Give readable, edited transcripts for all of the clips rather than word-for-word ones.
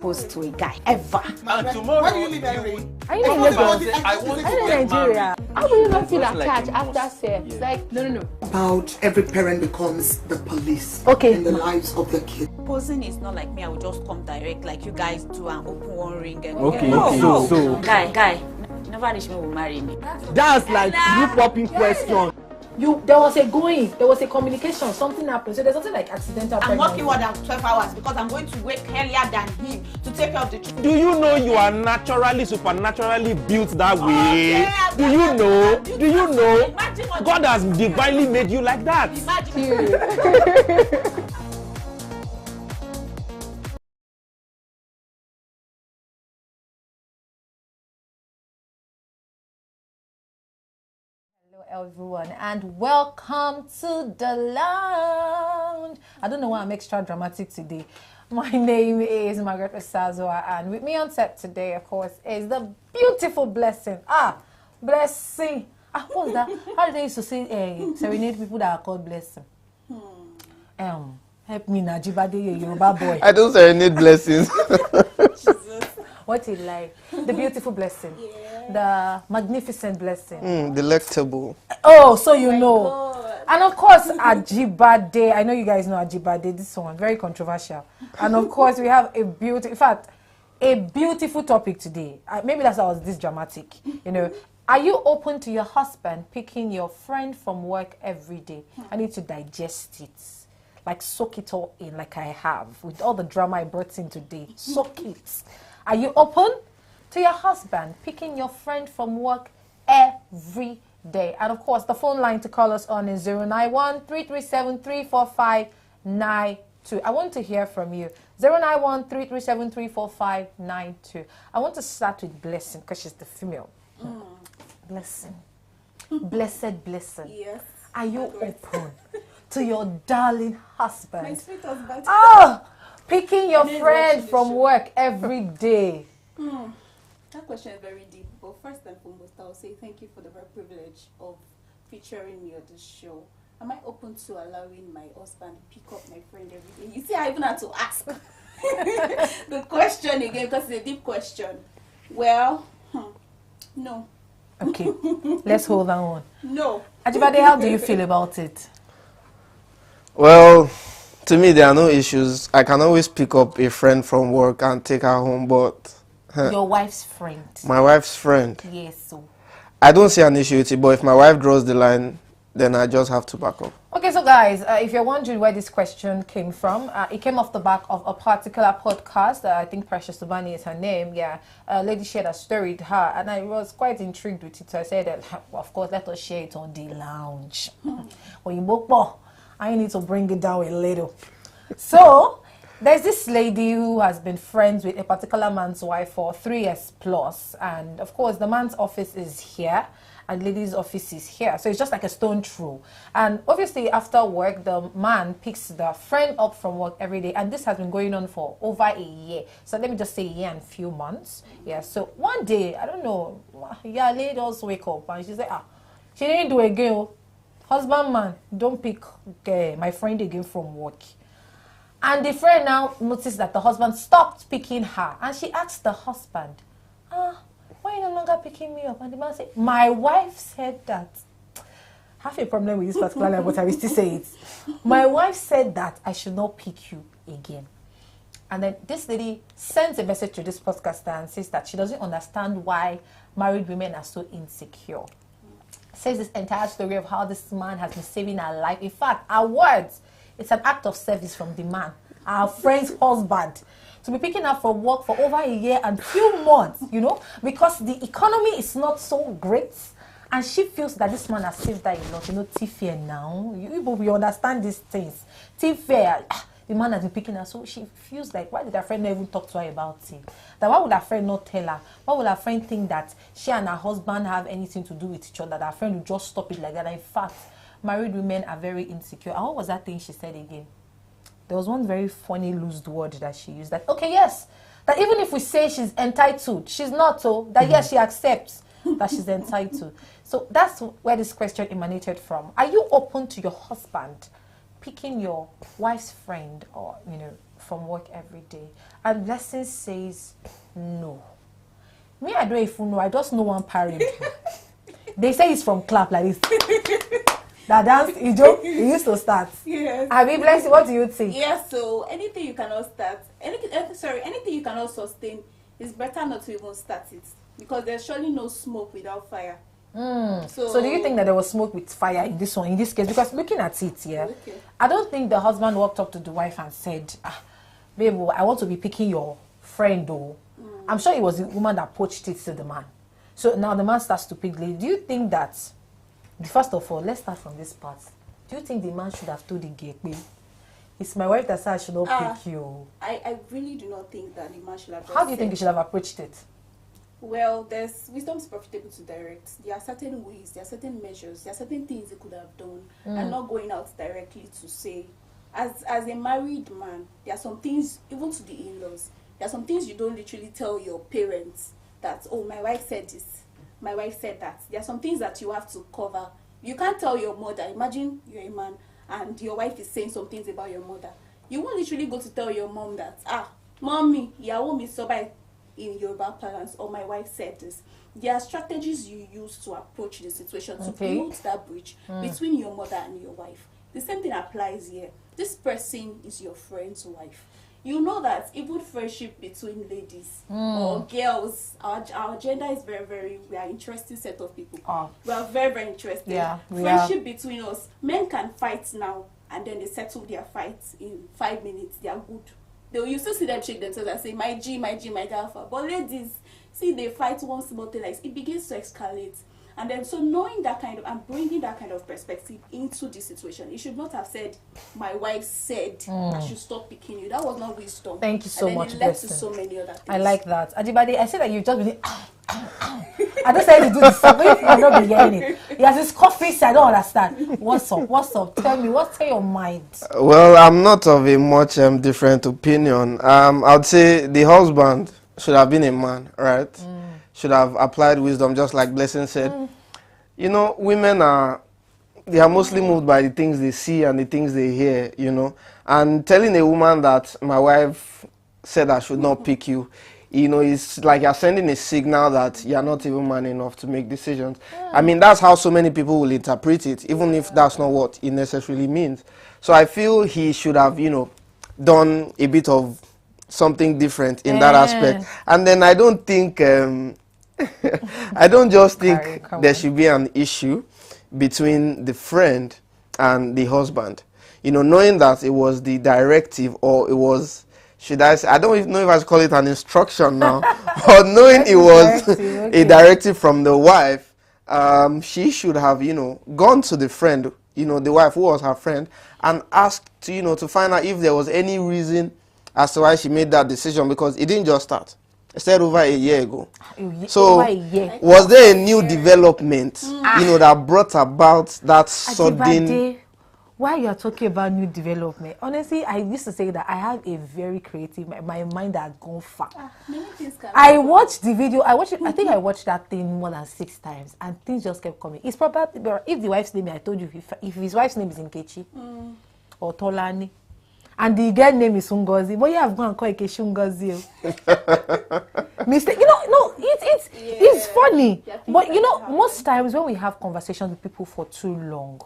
Post to a guy ever. And tomorrow, why do you leave Henry? Are you in Lagos? I want to Are you in get Nigeria? married. How do you not feel Just like attached you after must. sex? Yeah. Like, no. About every parent becomes the police Okay. in the lives of the kids. Posing is not like me. I will just come direct like you guys do and open one ring and Okay, no, okay. no. So- Guy, never reach me will marry me. That's like you popping question. There was a communication, something happened. So there's something like accidental I'm pregnancy. working more than 12 hours because I'm going to wake earlier than him to take care of the children. Do you know you are naturally, supernaturally built that way? Okay, Do you know? Do you know? Imagine what God has divinely made you like that. Imagine. Hello everyone and welcome to the lounge. I don't know why I'm extra dramatic today. My name is Margaret Osazwa and with me on set today, of course, is the beautiful Blessing. Blessing. What's that? How do they used to say serenade people that are called Blessing? Help me, Najibade, Yoruba boy. I don't serenade blessings. What he like? The beautiful Blessing. The magnificent Blessing. Delectable. Oh, so you know. And of course, Ajibade. I know you guys know Ajibade. This one, very controversial. And of course, we have a beautiful topic today. Maybe that's why I was this dramatic. You know, are you open to your husband picking your friend from work every day? I need to digest it. Like soak it all in like I have. With all the drama I brought in today. Soak it. Are you open to your husband picking your friend from work every day? And of course, the phone line to call us on is 091-337-34592. I want to hear from you. 091-337-34592. I want to start with Blessing because she's the female. Blessing. Blessed Blessing. Yes. Are you open to your darling husband? My sweet husband. Picking your friend from work every day. That question is very deep. But first and foremost, I'll say thank you for the very privilege of featuring me on this show. Am I open to allowing my husband pick up my friend every day? You see, I even had to ask the question again because it's a deep question. Well, no. Okay, let's hold that one. No. Ajibade, how do you feel about it? Well, to me, there are no issues. I can always pick up a friend from work and take her home, but Your wife's friend. my wife's friend, Yes, so. I don't see an issue with it, but if my wife draws the line, then I just have to back up. Okay, so guys, if you're wondering where this question came from, it came off the back of a particular podcast. I think Precious Subani is her name. Yeah, a lady shared a story with her, and I was quite intrigued with it. So I said, well, of course, let us share it on the lounge. When you book more, I need to bring it down a little. So there's this lady who has been friends with a particular man's wife for 3 years plus, and of course, the man's office is here. And lady's office is here. So it's just like a stone throw. And obviously after work, the man picks the friend up from work every day. And this has been going on for over a year. So let me just say a year and a few months. Yeah, so one day, I don't know, lady just wake up and she said, she didn't do again. Husband, man, don't pick my friend again from work. And the friend now noticed that the husband stopped picking her. And she asked the husband, why are you no longer picking me up? And the man said, my wife said that. I have a problem with this particular line, but I will still say it. My wife said that I should not pick you again. And then this lady sends a message to this podcaster and says that she doesn't understand why married women are so insecure. Says this entire story of how this man has been saving her life. In fact, her words, it's an act of service from the man, our friend's husband, to be picking up from work for over a year and few months, you know, because the economy is not so great. And she feels that this man has saved her a lot. You know, T-Fair now. We understand these things. T-Fair, the man has been picking her. So she feels like, why did her friend not even talk to her about it? That why would her friend not tell her? Why would her friend think that she and her husband have anything to do with each other? That her friend would just stop it like that. And in fact, married women are very insecure. And what was that thing she said again? There was one very funny loose word that she used. That, okay, yes, that even if we say she's entitled, she's not, so that yes, she accepts that she's entitled. So that's where this question emanated from. Are you open to your husband picking your wife's friend or, from work every day, and Blessing says no. Me, I don't even know. I just know one parent. They say it's from clap like this. That dance, he used to start. Yes. I mean, Blessing, what do you think? Yeah, so anything you cannot start, anything you cannot sustain, it's better not to even start it, because there's surely no smoke without fire. So do you think that there was smoke with fire in this one, in this case? Because looking at it, yeah, Okay. I don't think the husband walked up to the wife and said, babe, I want to be picking your friend, though. I'm sure it was the woman that poached it to the man. So now the man starts to pick lady. Do you think that, first of all, let's start from this part. Do you think the man should have told the gay, it's my wife that said I should not pick you? I really do not think that the man should have. How do you think he should have approached it? Well, there's wisdom is profitable to direct. There are certain ways, there are certain measures, there are certain things he could have done, and not going out directly to say. As a married man, there are some things, even to the in-laws, there are some things you don't literally tell your parents that, oh, my wife said this, my wife said that. There are some things that you have to cover. You can't tell your mother. Imagine you're a man and your wife is saying some things about your mother. You won't literally go to tell your mom that, mommy, ìyàwó mi sọ báyìí in Yoruba parlance, or my wife said this. There are strategies you use to approach the situation to build that bridge between your mother and your wife. The same thing applies here. This person is your friend's wife. You know that even friendship between ladies or girls, our gender is very, very, we are interesting set of people. We are very, very interesting. Yeah, friendship between us, men can fight now and then they settle their fights in 5 minutes. They are good. You still see them shake themselves and say, my G, my alpha. But ladies, see, they fight one small thing, like it begins to escalate. And then, so knowing that kind of, and bringing that kind of perspective into this situation, you should not have said, my wife said, I should stop picking you. That was not wisdom. Thank you so much, it led to so many other things. I like that. Adibade, I said that you've just been, I don't say to do this, but if you've not been hearing it. He has this coffee, so I don't understand. What's up? Tell me, what's in your mind? Well, I'm not of a much different opinion. I'd say the husband should have been a man, right? Should have applied wisdom, just like Blessing said. You know, women they are mostly moved by the things they see and the things they hear, you know. And telling a woman that my wife said I should not pick you, you know, it's like you're sending a signal that you're not even man enough to make decisions. I mean, that's how so many people will interpret it, even if that's not what it necessarily means. So I feel he should have, you know, done a bit of something different in that aspect. And then I don't think, I don't just think there should be an issue between the friend and the husband. You know, knowing that it was the directive, or it was, should I say, I don't even know if I should call it an instruction now, or knowing it was a directive from the wife, she should have, you know, gone to the friend, you know, the wife who was her friend, and asked to, you know, to find out if there was any reason as to why she made that decision, because it didn't just start. It started over a year ago. So, was there a new development, you know, that brought about that sudden... Why you are talking about new development? Honestly, I used to say that I have a very creative, my mind has gone far. I watched the video, I think I watched that thing more than 6 times, and things just kept coming. It's probably, if the wife's name, I told you, if his wife's name is Nkechi or Tolani, and the girl name is Ungozi, but you have gone and call Nkechi Ungozi. Mistake, you know, no, it's funny. But you know, most times when we have conversations with people for too long,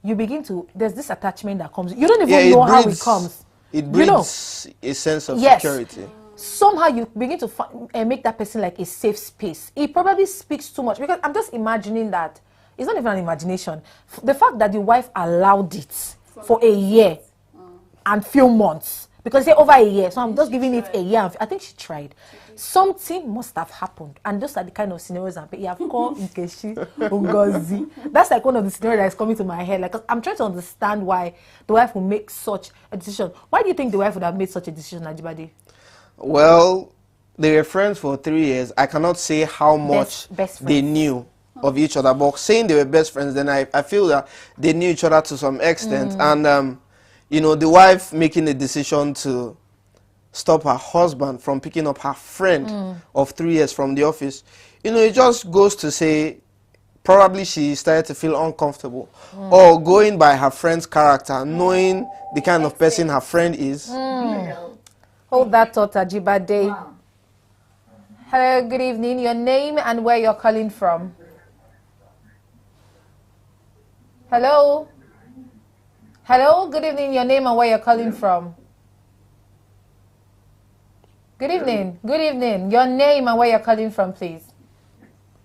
you begin to, there's this attachment that comes. You don't even know how it comes. It brings a sense of security. Somehow you begin to make that person like a safe space. It probably speaks too much, because I'm just imagining that, it's not even an imagination. The fact that the wife allowed it for a year and few months, because say over a year, so I'm just giving it a year. I think she tried. Something must have happened, and those are the kind of scenarios you have called Nkechi Ungozi. That's like one of the scenarios that is coming to my head. Like, I'm trying to understand why the wife will make such a decision. Why do you think the wife would have made such a decision, Ajibade? Well, they were friends for 3 years. I cannot say how much they knew of each other, but saying they were best friends, then I feel that they knew each other to some extent. And you know, the wife making a decision to stop her husband from picking up her friend of 3 years from the office, you know, it just goes to say probably she started to feel uncomfortable, or going by her friend's character, knowing the kind of person her friend is. Hold that thought, Ajibade. Hello, good evening. Your name and where you're calling from. Hello. Hello, good evening. Your name and where you're calling from. Good evening. Good evening. Your name and where you're calling from, please.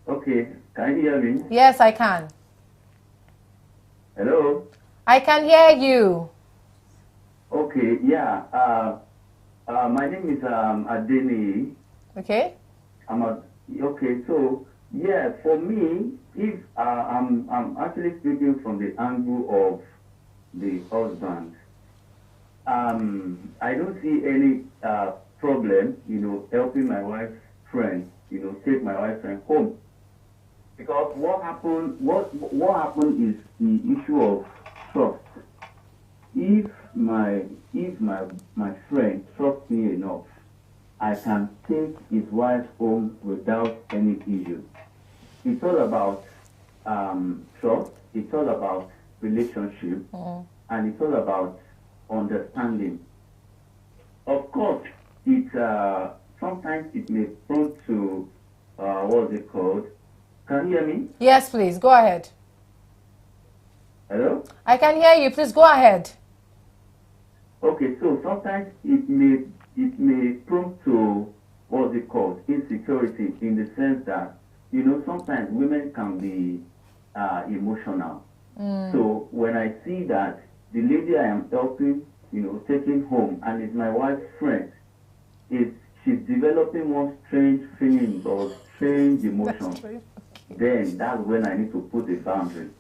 Okay, can you hear me? Yes, I can. Hello? I can hear you. Okay, yeah. My name is Adeni. Okay. Okay, so, yeah, for me, if I'm actually speaking from the angle of the husband, I don't see any problem, helping my wife's friend, take my wife's friend home. Because what happened is the issue of trust. If my friend trusts me enough, I can take his wife home without any issue. It's all about trust. It's all about relationship, and it's all about understanding. Of course, sometimes it may prone to what's it called? Can you hear me? Yes, please. Go ahead. Hello? I can hear you. Please go ahead. Okay, so sometimes it may prompt to what's it called? Insecurity, in the sense that, sometimes women can be emotional. So when I see that the lady I am helping, taking home, and is my wife's friend, she's developing one strange feeling or strange emotion, then that's when I need to put a boundary.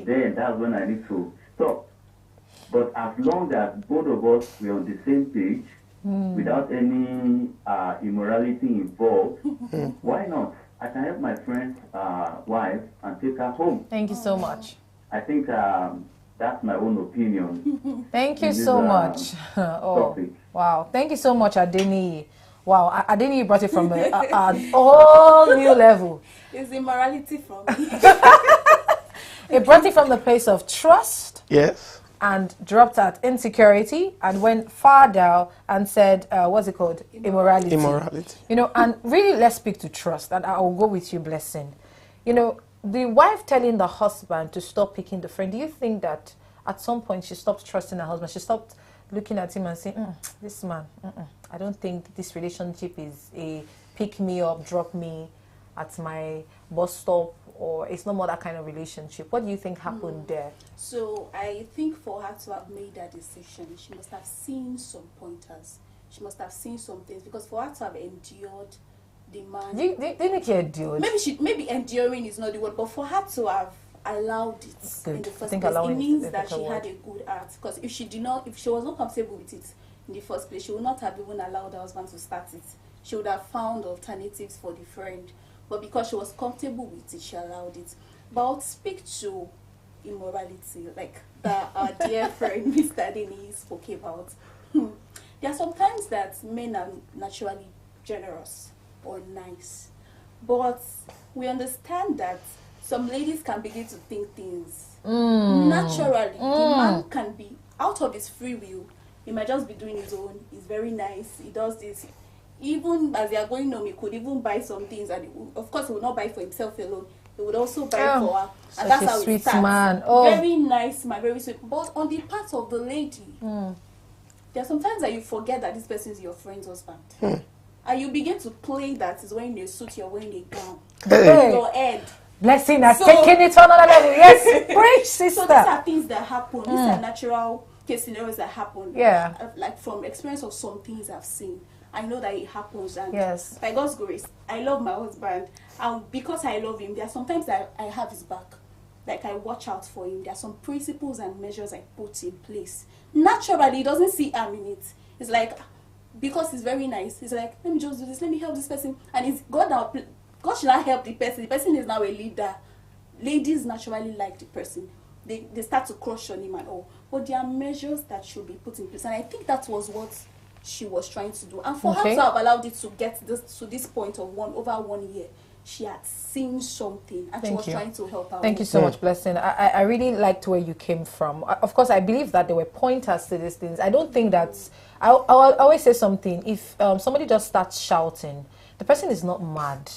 Then that's when I need to stop. But as long as both of us were on the same page, without any immorality involved, why not? I can help my friend's wife and take her home. Thank you so much. I think that's my own opinion. Thank you so much. Topic. Wow. Thank you so much, Adeni. Wow, Adeni brought it from a whole new level. It's immorality from me. It brought it from the place of trust. Yes. And dropped at insecurity and went far down and said, what's it called? Immorality. Immorality. And really, let's speak to trust. And I will go with you, Blessing. The wife telling the husband to stop picking the friend, do you think that at some point she stopped trusting her husband? She stopped looking at him and saying, this man, I don't think this relationship is a pick me up, drop me at my bus stop, or it's no more that kind of relationship. What do you think happened there? So I think for her to have made that decision, she must have seen some pointers. She must have seen some things, because for her to have endured the man, Didn't you endure? maybe enduring is not the word, but for her to have allowed it Good. in the first I think place, it allowing means is that the she better had word. a good heart. Because if she was not comfortable with it in the first place, she would not have even allowed her husband to start it. She would have found alternatives for the friend. But because she was comfortable with it, she allowed it. But I'll speak to immorality, like our dear friend Mr. Denny spoke about. There are sometimes that men are naturally generous or nice. But we understand that some ladies can begin to think things naturally. The man can be out of his free will. He might just be doing his own. He's very nice. He does this. Even as they are going home, he could even buy some things, and of course he would not buy for himself alone. He would also buy for her, and that's how it starts. Man. Very nice man, very sweet. But on the part of the lady, there are sometimes that you forget that this person is your friend's husband, and you begin to play that is wearing a suit, you're wearing a gown, Hey. your head. Blessing has taken it to another level. Yes, preach, sister. So these are things that happen. These are natural case scenarios that happen. Yeah. Like from experience of some things I've seen. I know that it happens, and Yes. by God's grace, I love my husband, and because I love him, there are sometimes that I have his back. Like I watch out for him. There are some principles and measures I put in place. Naturally, he doesn't see harm in it. It's like, because he's very nice, he's like, let me just do this, let me help this person, and it's God now. God should not help the person. The person is now a leader. Ladies naturally like the person. They start to crush on him and all. But there are measures that should be put in place, and I think that was what she was trying to do. And for her to have allowed it to get to this point of over 1 year, she had seen something and she Thank was you. trying to help her. Thank you so much, Blessing. I really liked where you came from. Of course, I believe that there were pointers to these things. I don't think that... I always say something. If somebody just starts shouting, the person is not mad.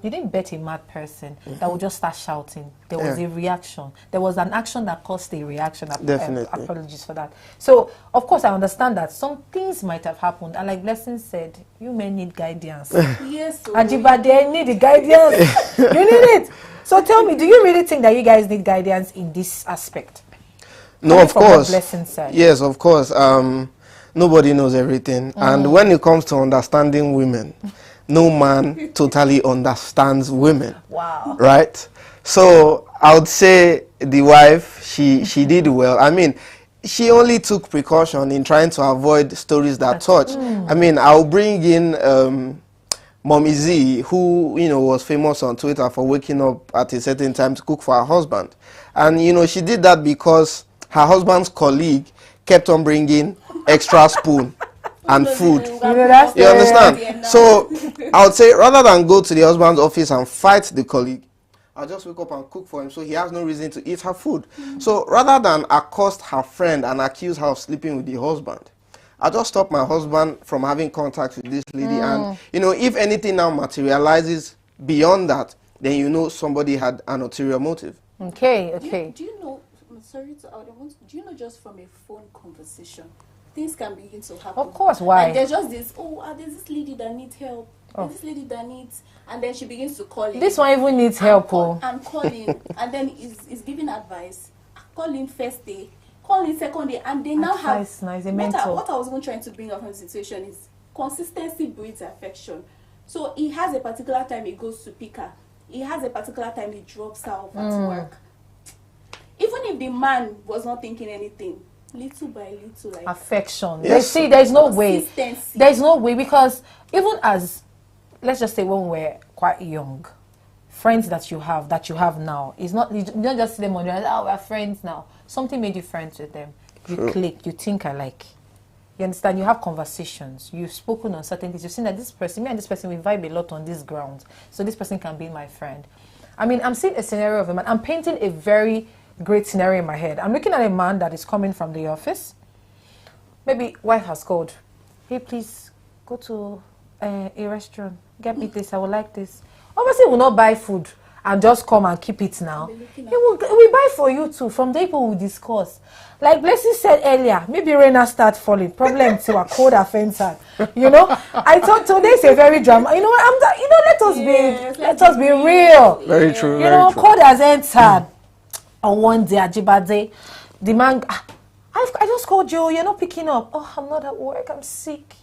You didn't bet a mad person that would just start shouting. There was a reaction. There was an action that caused a reaction. Definitely. Apologies for that. So, of course, I understand that some things might have happened. And like Blessing said, you men need guidance. Yes. So Ajibade, need the guidance. You need it. So tell me, do you really think that you guys need guidance in this aspect? No, of From what course. Blessing said. Yes, of course. Nobody knows everything. And when it comes to understanding women, no man totally understands women. Wow. Right? So I would say the wife, she did well. I mean, she only took precaution in trying to avoid stories that touch. I mean, I'll bring in Mommy Z, who, you know, was famous on Twitter for waking up at a certain time to cook for her husband. And, you know, she did that because her husband's colleague kept on bringing extra spoon and food. You know, that's You understand? So I would say rather than go to the husband's office and fight the colleague, I'll just wake up and cook for him so he has no reason to eat her food. So rather than accost her friend and accuse her of sleeping with the husband, I'll just stop my husband from having contact with this lady. And, you know, if anything now materializes beyond that, then you know somebody had an ulterior motive. Okay, okay. Do you know, I'm sorry to out, do you know just from a phone conversation, things can begin to happen? Of course, why? And there's just this, there's this lady that needs help. There's this lady that needs, and then she begins to call in. This one even needs help. And calling, and then is giving advice. Calling first day, calling second day, and they now have... Advice, nice, a mentor. What I was even trying to bring up from the situation is consistency breeds affection. So he has a particular time he goes to pick her. He has a particular time he drops her off at work. Even if the man was not thinking anything, little by little, like Affection. Yes. See, there's no way. Consistency. There's no way, because even as, let's just say when we're quite young, friends that you have now, is not, you don't just see them on your, we're friends now. Something made you friends with them. You click, you think alike. You understand? You have conversations. You've spoken on certain things. You've seen that this person, me and this person, we vibe a lot on this ground. So this person can be my friend. I mean, I'm seeing a scenario of a man. I'm painting a very great scenario in my head. I'm looking at a man that is coming from the office. Maybe wife has called. Hey, please go to a restaurant. Get me this. I would like this. Obviously, he will not buy food and just come and keep it now. He will buy for you too. From there, people will discuss. Like Blessing said earlier, maybe Raina start falling. Problem to a cold offense. You know, I thought today's a very drama. You know what? Let us be real. Very true. You know, cold has entered. On one day, Ajibade, the man, I just called you. You're not picking up. Oh, I'm not at work. I'm sick.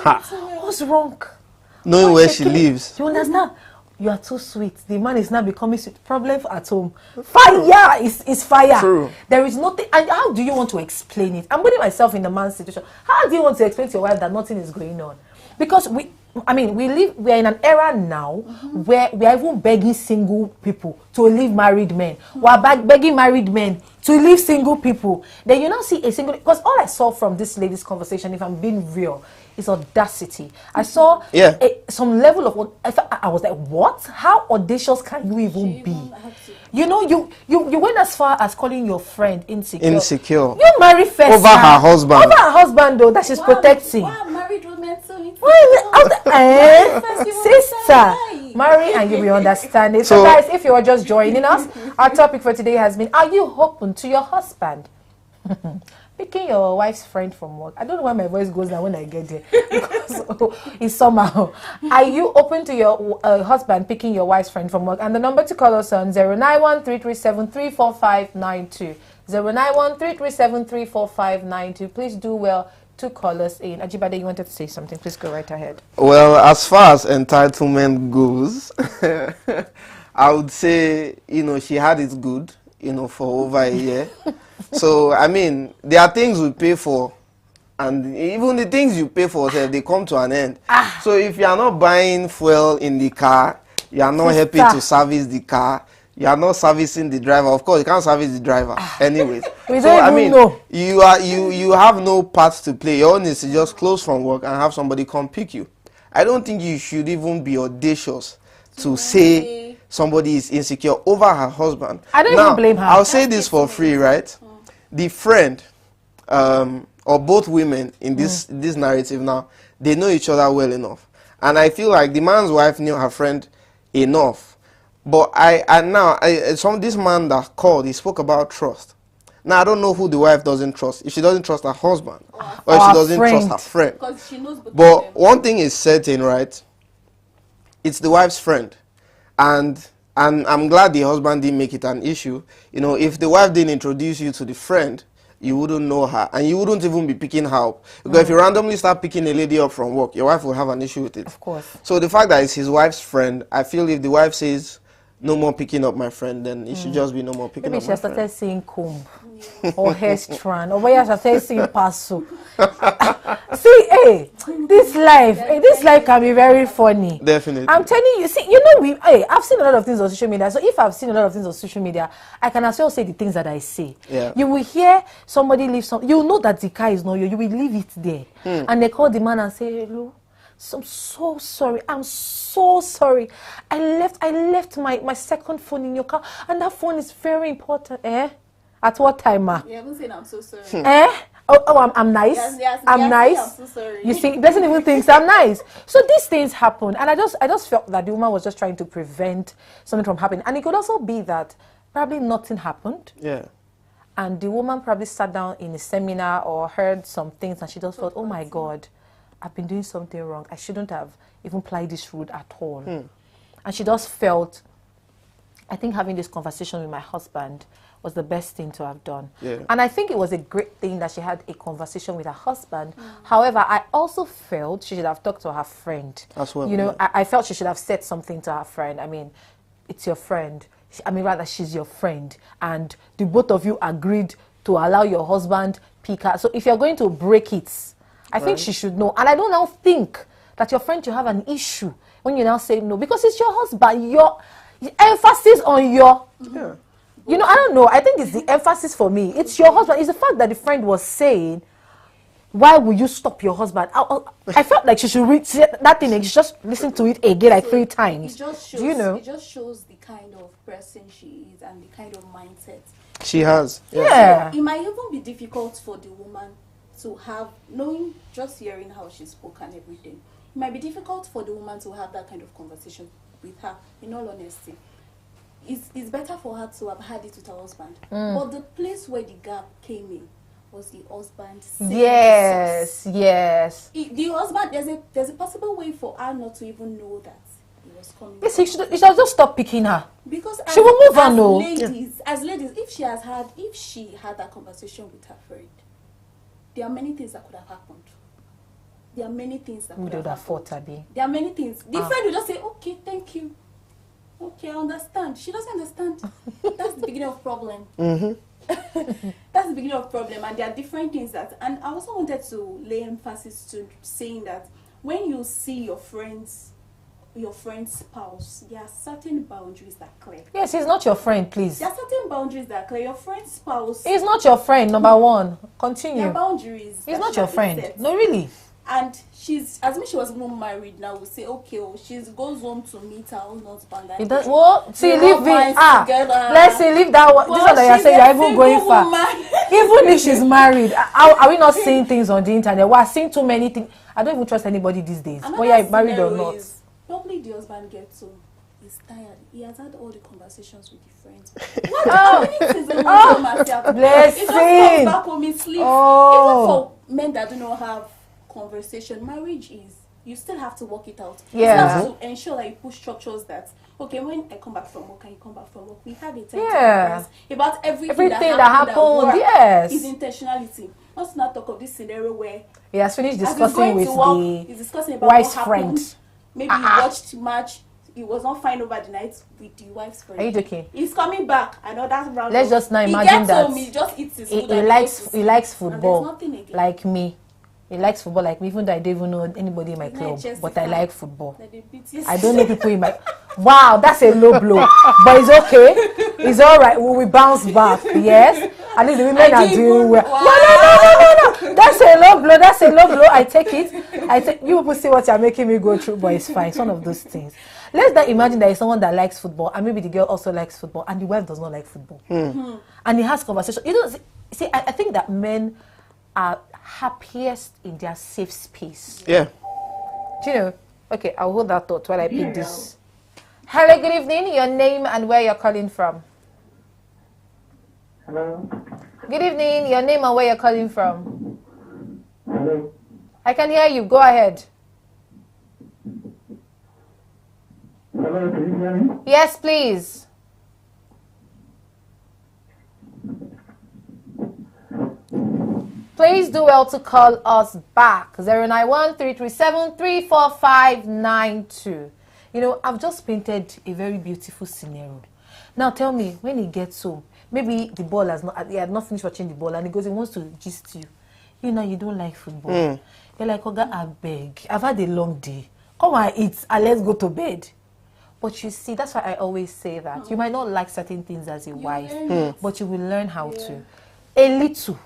What's wrong? Knowing where she lives. You understand? You are too sweet. The man is now becoming sweet. Problem at home. Fire is fire. True. There is nothing. And how do you want to explain it? I'm putting myself in the man's situation. How do you want to explain to your wife that nothing is going on? Because we are in an era now where we are even begging single people to leave married men. We are begging married men to leave single people. Then you now see a single, because all I saw from this lady's conversation, if I'm being real, is audacity. I saw some level of, I was like, what? How audacious can you even be? You know, you went as far as calling your friend insecure. Insecure. You marry first. Over her husband. Over her husband, though, that she's protecting. Wow, married women so sister, marry and you will understand it. So guys, if you are just joining us, our topic for today has been, are you open to your husband picking your wife's friend from work? I don't know why my voice goes down when I get there, because it's somehow. Are you open to your husband picking your wife's friend from work? And the number to call us on 091-337-34592. 091-337-34592. Please do well to call us in. Ajibade, you wanted to say something. Please go right ahead. Well, as far as entitlement goes, I would say, you know, she had it good, you know, for over a year. So, I mean, there are things we pay for, and even the things you pay for, they come to an end. So, if you are not buying fuel in the car, you are not helping to service the car, you are not servicing the driver. Of course, you can't service the driver. Anyways. So, I mean, you have no part to play. Your own is to just close from work and have somebody come pick you. I don't think you should even be audacious to say somebody is insecure over her husband. I don't now, even blame her. I'll say this for free, right? The friend, or both women in this narrative now, they know each other well enough. And I feel like the man's wife knew her friend enough. But this man that called, he spoke about trust. Now, I don't know who the wife doesn't trust. If she doesn't trust her husband, or if she doesn't trust her friend. Because she knows both of But them. one thing is certain, right? It's the wife's friend. And I'm glad the husband didn't make it an issue. You know, if the wife didn't introduce you to the friend, you wouldn't know her. And you wouldn't even be picking her up. Because if you randomly start picking a lady up from work, your wife will have an issue with it. Of course. So the fact that it's his wife's friend, I feel if the wife says, no more picking up my friend, then it should just be no more picking Maybe up she my has started friend. seeing comb or hair strand, or where she has started seeing passo. See, hey, this life can be very funny. Definitely. I'm telling you, see, you know, I've seen a lot of things on social media. So if I've seen a lot of things on social media, I can as well say the things that I see. Yeah. You will hear somebody leave you know that the car is not yours. You will leave it there, and they call the man and say, hello. So I'm so sorry. I'm so sorry. I left my second phone in your car, and that phone is very important. At what time, ma? You haven't said I'm so sorry. I'm nice. Yes, I'm nice. I'm so sorry. You see, doesn't even think I'm nice. So these things happen, and I just felt that the woman was just trying to prevent something from happening, and it could also be that probably nothing happened. Yeah. And the woman probably sat down in a seminar or heard some things, and she just thought, oh my God, I've been doing something wrong. I shouldn't have even applied this route at all. And she just felt, I think having this conversation with my husband was the best thing to have done. Yeah. And I think it was a great thing that she had a conversation with her husband. However, I also felt she should have talked to her friend. As well, You know, yeah. I felt she should have said something to her friend. I mean, it's your friend. Rather, she's your friend. And the both of you agreed to allow your husband pick her. So if you're going to break it, I think she should know. And I don't now think that your friend should have an issue when you now say no. Because it's your husband. Your emphasis on your... Yeah. You know, I don't know. I think it's the emphasis for me. It's your husband. It's the fact that the friend was saying, why will you stop your husband? I felt like she should read that thing and just listen to it again like 3 times. It just shows, Do you know? It just shows the kind of person she is and the kind of mindset. She has. Yeah. It might even be difficult for the woman to have, knowing, just hearing how she spoke and everything, it might be difficult for the woman to have that kind of conversation with her, in all honesty. It's better for her to have had it with her husband. But the place where the gap came in was the husband saying Yes, yes. the husband, there's a possible way for her not to even know that he was coming. Yes, he should just stop picking her. Because She will move on, no? as ladies, if she had that conversation with her friend, there are many things that could have happened. There are many things that We could would have have fought, happened. Abi. There are many things. The friend will just say, okay, thank you. Okay, I understand. She doesn't understand. That's the beginning of problem. That's the beginning of problem. And there are different things that, and I also wanted to lay emphasis to saying that when you see your friend's spouse, there are certain boundaries that are clear. Yes, he's not your friend, please. There are certain boundaries that are clear. Your friend's spouse, He's not your friend, number one. there are Continue. boundaries. He's that not should your have been friend. set. No, really. And she's, as if she was even married now, we say, okay, she goes home to meet her own husband. He does, well, see, They leave all me. wine together. Let's see, leave that one. This But one that you're she's saying, a you're even single going far. woman. Even if she's married, are we not seeing things on the internet? We're seeing too many things. I don't even trust anybody these days, whether you're married or scenario not. is, probably the husband gets home, he's tired. He has had all the conversations with the friends. How many things in home as he blessing. He just comes back home, he sleeps. Oh. Even for men that do not have conversation, marriage is, you still have to work it out. Yeah. You have to ensure that you put structures that, okay, when I come back from work and you come back from work, we have a time Yeah. to converse about everything Everything that at happened, work. yes. Is intentionality. Let's not talk of this scenario where He has finished as he's discussing going with to work, the he's discussing about wife's what happened. friend. Maybe he watched match. He was not fine over the night with the wife's friend. Are you joking? He's coming back. I know that's round. Let's up. just now He imagine gets that home, he just eats his He food. and likes goes to he sleep. likes And there's football nothing again. like me. He likes football like me, even though I don't even know anybody in my He's not club. a Chelsea But I fan. like football. Like they beat you. I don't know people in my. Wow, that's a low blow, but it's okay. It's all right. We will bounce back. Yes, at least the women are doing well. Wow. No. That's a low blow. That's a low blow. I take it. You people see what you're making me go through, but it's fine. It's one of those things. Let's not imagine there is someone that likes football, and maybe the girl also likes football, and the wife does not like football, and he has conversation. You know, see, I think that men are happiest in their safe space. Yeah. Do you know? Okay, I'll hold that thought while I pick this. Hello, good evening. Your name and where you're calling from. Hello. Good evening. Your name and where you're calling from. Hello. I can hear you. Go ahead. Hello, can you hear me? Yes, please. Please do well to call us back. 091-337-34592. You know, I've just painted a very beautiful scenario. Now tell me, when he gets home, maybe the ball he had not finished watching the ball, and he goes, he wants to gist you. You know, you don't like football. You're like, Oga, I beg. I've had a long day. Come and eat, and let's go to bed. But you see, that's why I always say that. You might not like certain things as a wife, but you will learn how to. A little.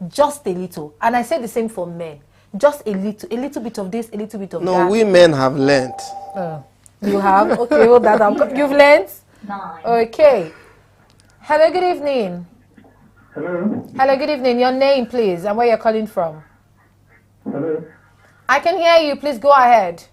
Just a little. And I say the same for men. Just a little bit of this, a little bit of that. No, we men have learned. You have? Okay, hold that down. You've learned? 9. Okay. Hello, good evening. Hello. Hello, good evening. Your name, please, and where you're calling from. Hello. I can hear you. Please go ahead.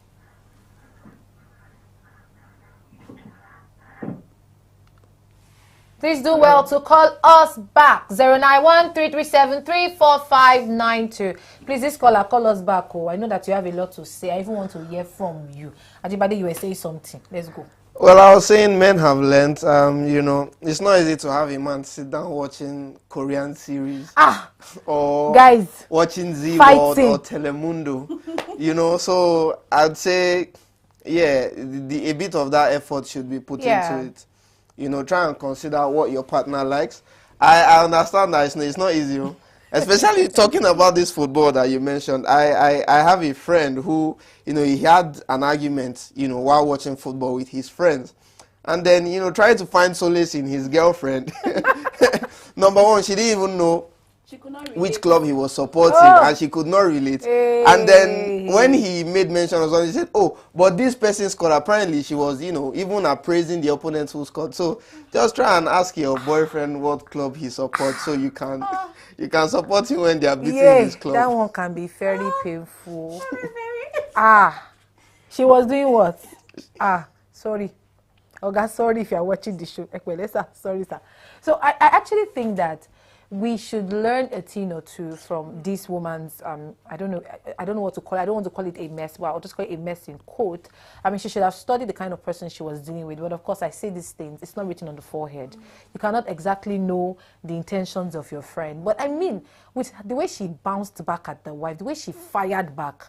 Please do well to call us back. 091-337-34592. Please, this caller, call us back. Oh, I know that you have a lot to say. I even want to hear from you. Ajibade, you were saying something. Let's go. Well, I was saying men have learned. You know, it's not easy to have a man sit down watching Korean series. Or Guys, watching Z fighting. World or Telemundo. You know, so I'd say, yeah, a bit of that effort should be put into it. You know, try and consider what your partner likes. I understand that it's not easy, especially talking about this football that you mentioned. I have a friend who, you know, he had an argument, you know, while watching football with his friends. And then, you know, trying to find solace in his girlfriend. Number one, she didn't even know She could not which relate. club he was supporting, and she could not relate. And then when he made mention of something, he said, oh, but this person scored. Apparently she was, you know, even appraising the opponent who scored. So just try and ask your boyfriend what club he supports, so you can support him when they are beating his club. That one can be very painful. She was doing what? Sorry. Oga, sorry if you are watching the show. Sorry, sir. So I actually think that we should learn a thing or two from this woman's, I don't know what to call it. I don't want to call it a mess, but I'll just call it a mess in quote. I mean, she should have studied the kind of person she was dealing with. But of course, I say these things, it's not written on the forehead. You cannot exactly know the intentions of your friend. But I mean, with the way she bounced back at the wife, the way she fired back,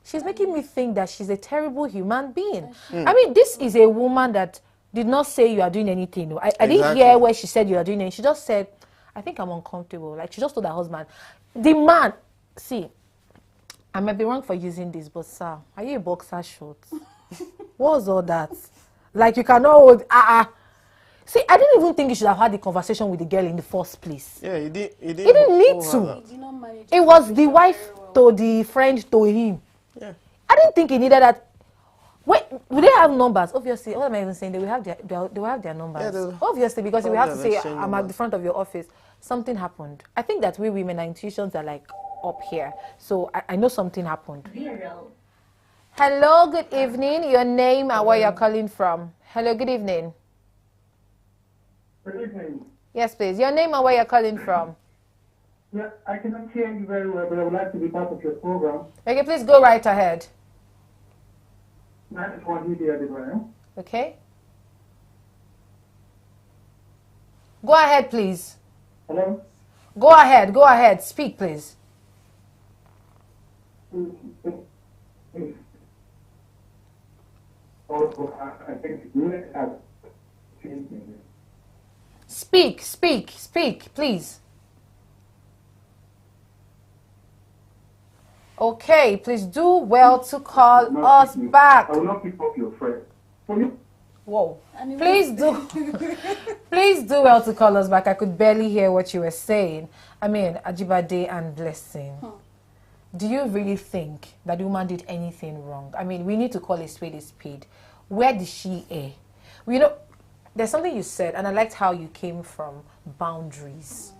she's making me think that she's a terrible human being. I mean, this is a woman that did not say you are doing anything. I didn't hear where she said you are doing anything. She just said, I think I'm uncomfortable. Like, she just told her husband. The man, see, I might be wrong for using this, but sir, are you a boxer short? What was all that? Like, you cannot hold, See, I didn't even think you should have had the conversation with the girl in the first place. Yeah, he didn't He didn't need to. He did not manage It was the wife to the friend to him. Yeah. I didn't think he needed that. Wait, will they have numbers? Obviously, what am I even saying? They will have their numbers. Yeah, obviously, because if we have to say, exchange I'm at numbers. the front of your office, something happened. I think that we women, our intuitions are like up here. So I know something happened. 0. Hello, good evening. Your name and where you're calling from. Hello, good evening. Good evening. Yes, please. Your name and where you're calling from. Yeah, I cannot hear you very well, but I would like to be part of your program. Okay, please go right ahead. I just want you to hear the program. Okay? Go ahead, please. Hello? Go ahead. Speak, please. I think you have Speak, please. Okay, please do well to call us back. I will not pick up your friend. Whoa. And it Please was- do. Please do well to call us back. I could barely hear what you were saying. I mean, Ajibade and Blessing. Do you really think that the woman did anything wrong? I mean, we need to call a spade a spade. Where did she err? You know, there's something you said, and I liked how you came from boundaries.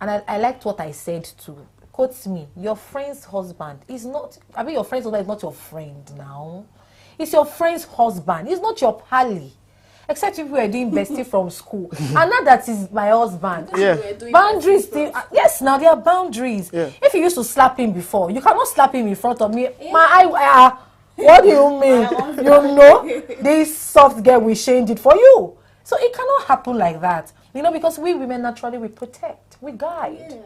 And I liked what I said too. Quote me, your friend's husband is not, I mean, your friend's husband is not your friend now. It's your friend's husband. It's not your pally. Except if we are doing bestie from school. And now that is my husband. Yeah. We were doing Boundaries that still, yes, now there are boundaries. Yeah. If you used to slap him before, you cannot slap him in front of me. What do you mean? You know, this soft girl will change it for you. So it cannot happen like that. You know, because we women naturally we protect, we guide. Yeah.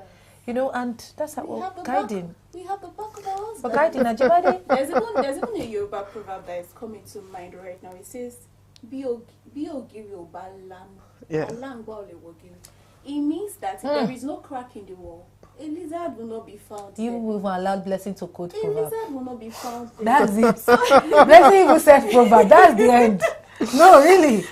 You know, and that's how We we're have the guiding. back. We have the back of our We're husband. guiding Ajibade. There's even a Yoruba proverb that is coming to mind right now. It says, "Biogiri obalam, Yeah. alangba olewogiri." It means that if there is no crack in the wall, a lizard will not be found. You there. will allow Blessing to quote A proverb. lizard will not be found. There. That's it. Blessing even said proverb. That's the end. No, really.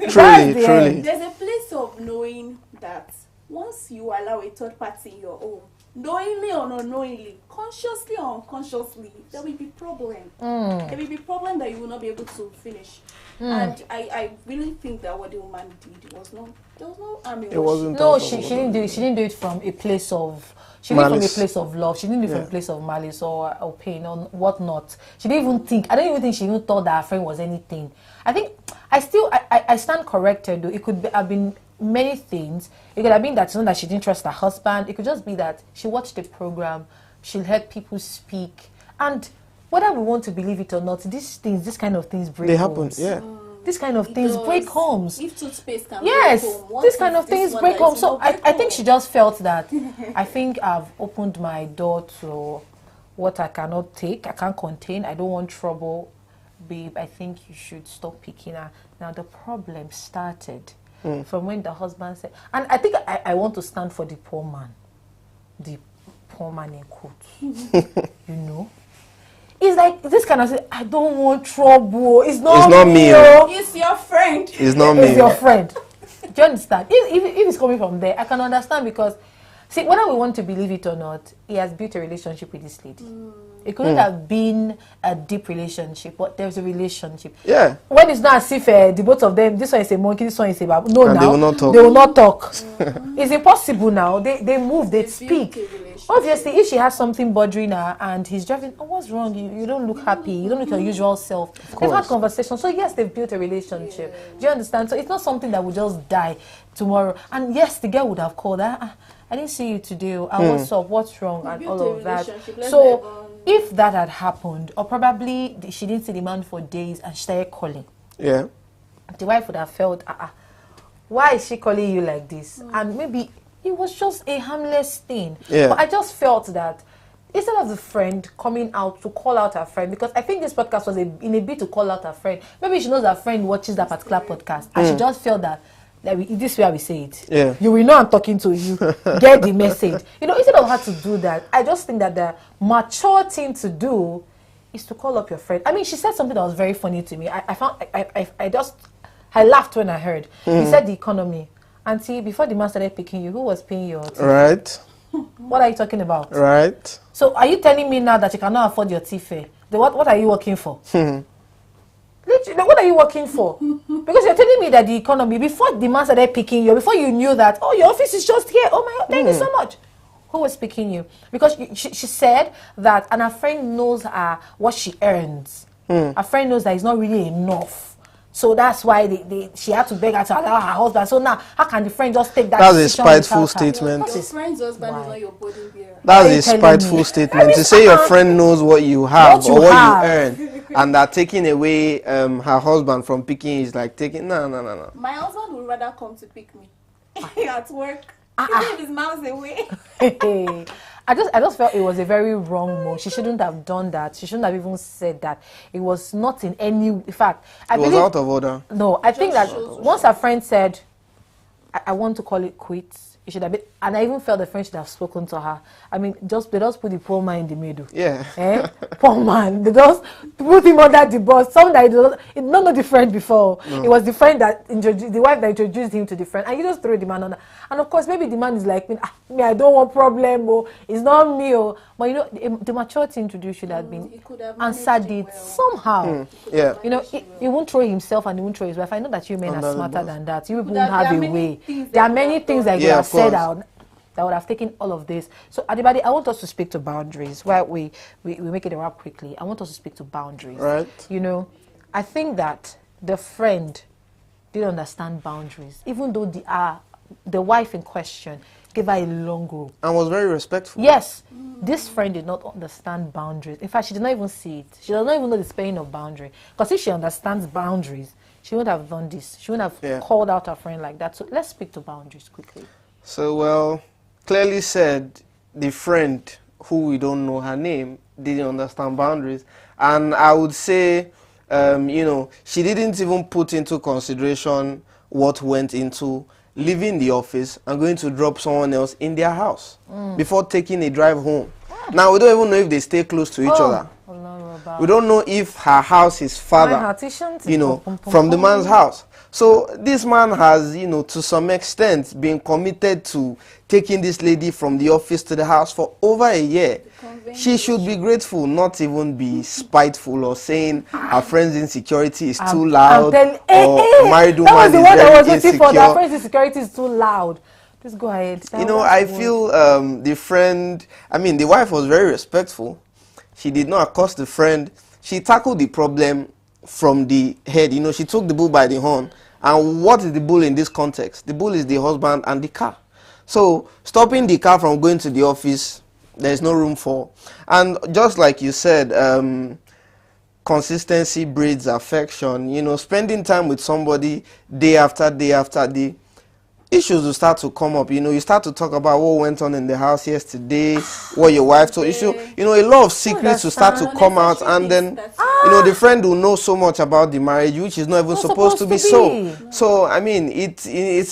Truly, the truly. end. There's a place of knowing that once you allow a third party in your home, knowingly or unknowingly, consciously or unconsciously, there will be problem. There will be problem that you will not be able to finish. And I really think that what the woman did was not, there was no harm in It what wasn't. No, out of she order. didn't do it. She didn't do it from a place of. She did it from a Malice. place of love. She didn't do it from Yeah. a place of malice or pain or whatnot. She didn't even think. I don't even think she even thought that her friend was anything. I think I stand corrected though. It could have been many things. It could have been that, you know, that she didn't trust her husband. It could just be that she watched the program. She heard people speak, and whether we want to believe it or not, these kind of things break They happen. homes. Yeah. These kind of It things does. break homes. If toothpaste can Yes, break home, what this if kind of this things one break that home. is So not I break think she home? just felt that I think I've opened my door to what I cannot take, I can't contain, I don't want trouble. Babe, I think you should stop picking her. Now the problem started from when the husband said, and I think I want to stand for the poor man. The poor man in quotes. You know? It's like this kind of say, I don't want trouble. It's not me, oh. It's your friend. It's not It's me. your friend. Do you understand? If it's coming from there, I can understand because, see, whether we want to believe it or not, he has built a relationship with this lady. It couldn't have been a deep relationship, but there's a relationship. Yeah. When it's not as if the both of them, this one is a monkey, this one is a baby. No, And now they will not talk. They will not talk. It's impossible now. They move, they built speak. a relationship. Obviously, if she has something bothering her and he's driving, oh, what's wrong? You don't look happy. You don't look your usual self. They've had conversations. So yes, they've built a relationship. Do you understand? So it's not something that will just die tomorrow. And yes, the girl would have called her. I didn't see you today. What's up? What's wrong? And built all a of that. relationship. Let's So move on. if that had happened, or probably she didn't see the man for days and she started calling, Yeah. the wife would have felt, why is she calling you like this? And maybe it was just a harmless thing. Yeah. But I just felt that instead of the friend coming out to call out her friend, because I think this podcast was in a bit to call out her friend. Maybe she knows her friend watches that particular podcast, and she just felt that. This way we say it. Yeah. You will know I'm talking to you. Get the message. You know, instead of her to do that, I just think that the mature thing to do is to call up your friend. I mean, she said something that was very funny to me. I laughed when I heard. He said the economy. Auntie, before the man started picking you, who was paying your tea? Right. What are you talking about? Right. So are you telling me now that you cannot afford your tea fare? Then what are you working for? Literally, what are you working for? Because you're telling me that the economy, before the man started picking you, before you knew that, oh, your office is just here. Oh my God, thank you so much. Who was picking you? Because she said that, and her friend knows what she earns. Her friend knows that it's not really enough. So that's why she had to beg her to allow her husband. So now, how can the friend just take that That's a decision spiteful without her? statement. Your friend's husband Why? is not your burden bearer. That's Are you a telling spiteful me? statement. To say your friend knows what you have What you or what have. you earn, and that taking away her husband from picking is like taking no. My husband would rather come to pick me at work. Even if his miles away. I just felt it was a very wrong move. She shouldn't have done that. She shouldn't have even said that. It was not in any. In fact, I It was believe. out of order. No, I think that shows- once her friend said, I want to call it quits," it should have been, and I even felt the friend should have spoken to her. I mean, they just put the poor man in the middle. Yeah. Poor man. They just put him under the bus. Something that it not know the friend before. No. It was the friend that the wife that introduced him to the friend, and you just throw the man on. And of course, maybe the man is like, me, I don't want problem. Oh, it's not me. Oh, but you know, the mature thing to do should have been answered it somehow. Yeah. You know, he won't throw himself and he won't throw his wife. I know that you men are smarter than that. You people won't have a way. There are many things that you have said out that would have taken all of this. So, Adibade, I want us to speak to boundaries. While we make it a wrap quickly, I want us to speak to boundaries. Right. You know, I think that the friend didn't understand boundaries, even though the wife in question gave her a long rope. And was very respectful. Yes. This friend did not understand boundaries. In fact, she did not even see it. She does not even know the spelling of boundary. Because if she understands boundaries, she wouldn't have done this. She wouldn't have called out her friend like that. So let's speak to boundaries quickly. So, well, clearly said, the friend, who we don't know her name, didn't understand boundaries. And I would say, you know, she didn't even put into consideration what went into leaving the office and going to drop someone else in their house before taking a drive home. Now, we don't even know if they stay close to each other. We don't know if her house is farther, you know, from the man's house. So this man has, you know, to some extent been committed to taking this lady from the office to the house for over a year. She should be grateful, not even be spiteful or saying her friend's insecurity is too loud or married woman is very insecure. Her friend's insecurity is too loud. Just go ahead. You know, I feel the friend, I mean, the wife was very respectful. She did not accost the friend. She tackled the problem from the head. You know, she took the bull by the horn. And what is the bull in this context? The bull is the husband and the car. So, stopping the car from going to the office, there's no room for. And just like you said, consistency breeds affection. You know, spending time with somebody day after day, issues will start to come up. You know, you start to talk about what went on in the house yesterday, what your wife told you. You know, a lot of secrets will start to come out, and then, you know, the friend will know so much about the marriage, which is not even supposed to be so. So, I mean, it's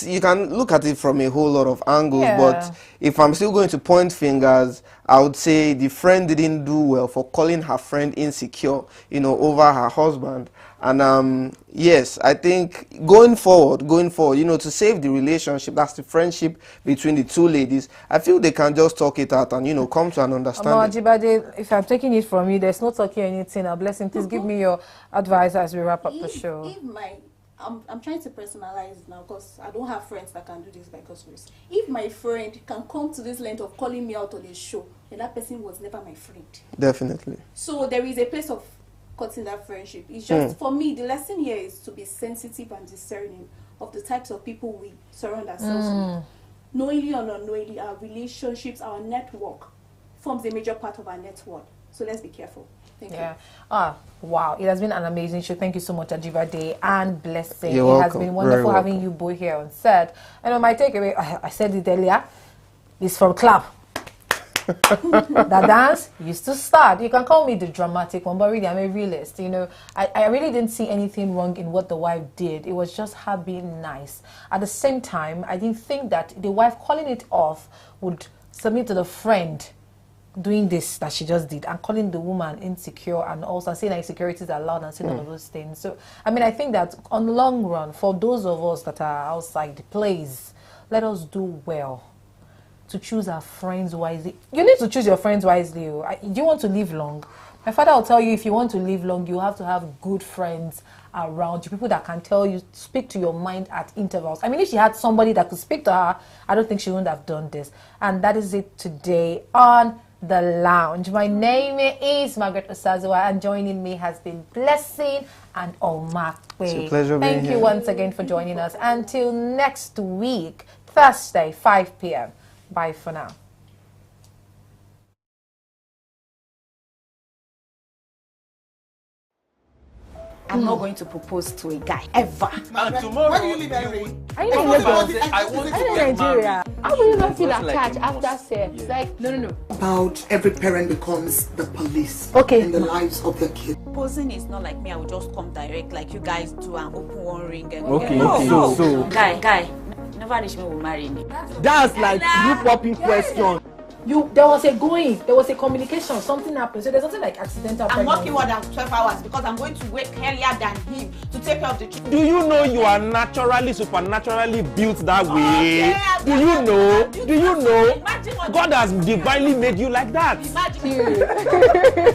you can look at it from a whole lot of angles, but if I'm still going to point fingers, I would say the friend didn't do well for calling her friend insecure, you know, over her husband. And yes, I think going forward, you know, to save the relationship, that's the friendship between the two ladies, I feel they can just talk it out and, you know, come to an understanding. Ajibade, if I'm taking it from you, there's no talking anything. A blessing. Please give me your advice as we wrap up the show. I'm trying to personalize it now because I don't have friends that can do this by God's grace. If my friend can come to this length of calling me out on a show, then that person was never my friend. Definitely. So there is a place of cutting that friendship. It's just, for me, the lesson here is to be sensitive and discerning of the types of people we surround ourselves with. Knowingly or unknowingly, our relationships, our network forms a major part of our net worth. So let's be careful. Thank you. Wow. It has been an amazing show. Thank you so much, Ajibade and Blessing. You're welcome. It has been wonderful having you both here on set. And my takeaway, I said it earlier, is from Clap. The dance used to start. You can call me the dramatic one, but really I'm a realist. You know, I really didn't see anything wrong in what the wife did. It was just her being nice. At the same time, I didn't think that the wife calling it off would submit to the friend doing this that she just did and calling the woman insecure and also saying that insecurities are allowed and saying all of those things. So, I mean, I think that on the long run, for those of us that are outside the place, let us do well to choose our friends wisely. You need to choose your friends wisely. Do you want to live long? My father will tell you if you want to live long, you have to have good friends around you, people that can tell you, speak to your mind at intervals. I mean, if she had somebody that could speak to her, I don't think she wouldn't have done this. And that is it today on The Lounge. My name is Margaret Osazuwa, and joining me has been Blessing and Omakwe. It's a pleasure being here. Thank you once again for joining us. Until next week, Thursday, 5 p.m. Bye for now. I'm not going to propose to a guy ever. And tomorrow, why do you leave Henry? Are you in Lagos? I want to Are you in Nigeria? How will you not feel attached after sex? It's like, no. About every parent becomes the police in the lives of their kids. Proposing is not like me. I will just come direct like you guys do and open one ring and Okay, no. so Guy, never vanish when we marry me. That's like you popping question. There was a communication, something happened. So there's nothing like accidental I'm pregnancy. working more than 12 hours because I'm going to wake earlier than him to take care of the children. Do you know you are supernaturally built that way? Do you know? God has divinely made you like that. Imagine.